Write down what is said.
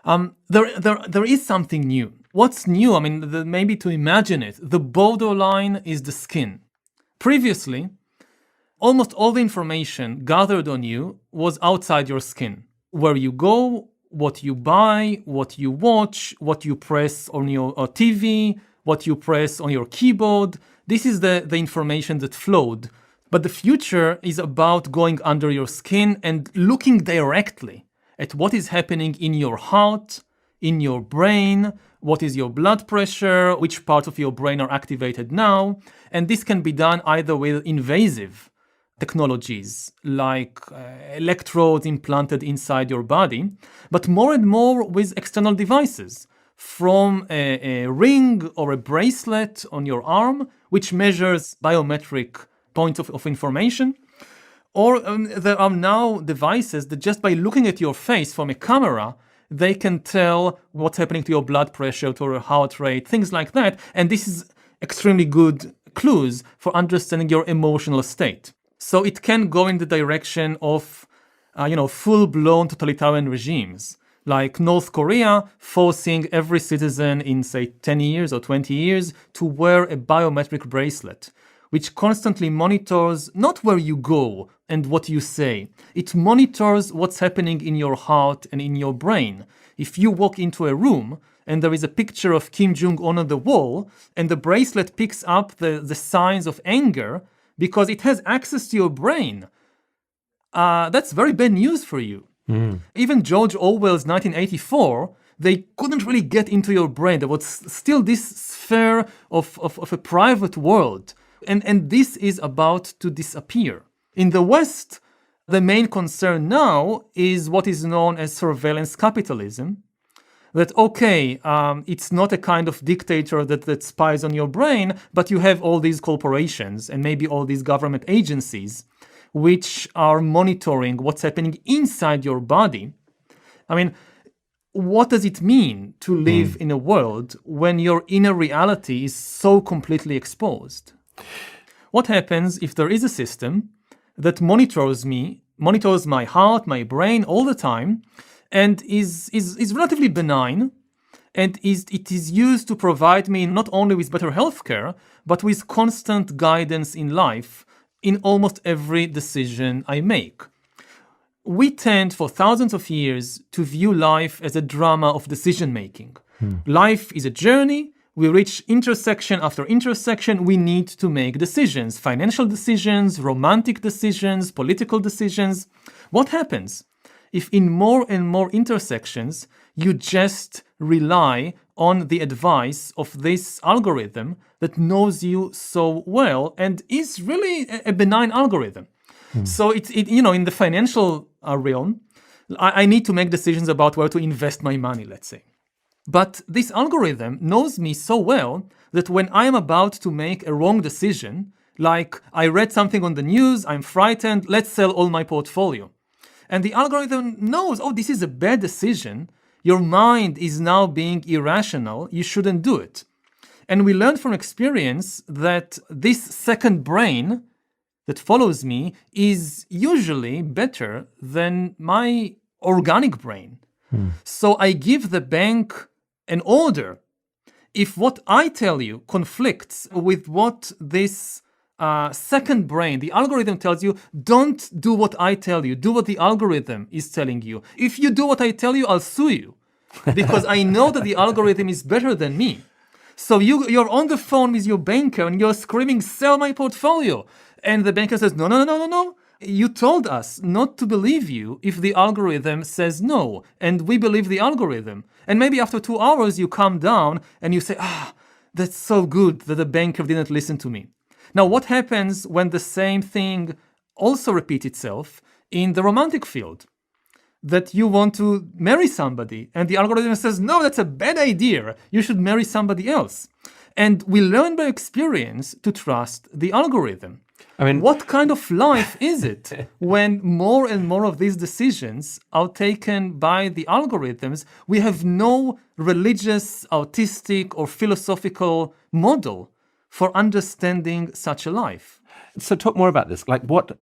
There is something new. What's new? I mean, maybe to imagine it, the borderline is the skin. Previously, almost all the information gathered on you was outside your skin. Where you go, what you buy, what you watch, what you press on your TV, what you press on your keyboard. This is the information that flowed. But the future is about going under your skin and looking directly at what is happening in your heart, in your brain, what is your blood pressure, which parts of your brain are activated now. And this can be done either with invasive technologies like electrodes implanted inside your body, but more and more with external devices, from a ring or a bracelet on your arm, which measures biometric points of information. Or there are now devices that just by looking at your face from a camera, they can tell what's happening to your blood pressure, to your heart rate, things like that. And this is extremely good clues for understanding your emotional state. So it can go in the direction of, full-blown totalitarian regimes, like North Korea forcing every citizen in, say, 10 years or 20 years to wear a biometric bracelet, which constantly monitors not where you go and what you say. It monitors what's happening in your heart and in your brain. If you walk into a room and there is a picture of Kim Jong-un on the wall, and the bracelet picks up the signs of anger because it has access to your brain, that's very bad news for you. Even George Orwell's 1984, they couldn't really get into your brain. There was still this sphere of a private world. And this is about to disappear. In the West, the main concern now is what is known as surveillance capitalism. That, it's not a kind of dictator that spies on your brain, but you have all these corporations and maybe all these government agencies which are monitoring what's happening inside your body. I mean, what does it mean to live in a world when your inner reality is so completely exposed? What happens if there is a system that monitors my heart, my brain all the time, and is relatively benign, and it is used to provide me not only with better healthcare, but with constant guidance in life in almost every decision I make? We tend for thousands of years to view life as a drama of decision making. Life is a journey. We reach intersection after intersection. We need to make decisions, financial decisions, romantic decisions, political decisions. What happens if in more and more intersections, you just rely on the advice of this algorithm that knows you so well and is really a benign algorithm? So in the financial realm, I need to make decisions about where to invest my money, let's say. But this algorithm knows me so well that when I am about to make a wrong decision, like I read something on the news, I'm frightened, let's sell all my portfolio. And the algorithm knows, this is a bad decision. Your mind is now being irrational. You shouldn't do it. And we learned from experience that this second brain that follows me is usually better than my organic brain. So I give the bank an order. If what I tell you conflicts with what this second brain, the algorithm tells you, don't do what I tell you, do what the algorithm is telling you. If you do what I tell you, I'll sue you because I know that the algorithm is better than me. So you're on the phone with your banker and you're screaming, sell my portfolio. And the banker says, no. You told us not to believe you if the algorithm says no. And we believe the algorithm. And maybe after 2 hours, you calm down and you say, that's so good that the banker didn't listen to me. Now, what happens when the same thing also repeats itself in the romantic field? That you want to marry somebody and the algorithm says, no, that's a bad idea. You should marry somebody else. And we learn by experience to trust the algorithm. I mean, what kind of life is it when more and more of these decisions are taken by the algorithms? We have no religious, artistic, or philosophical model for understanding such a life. So talk more about this. Like, what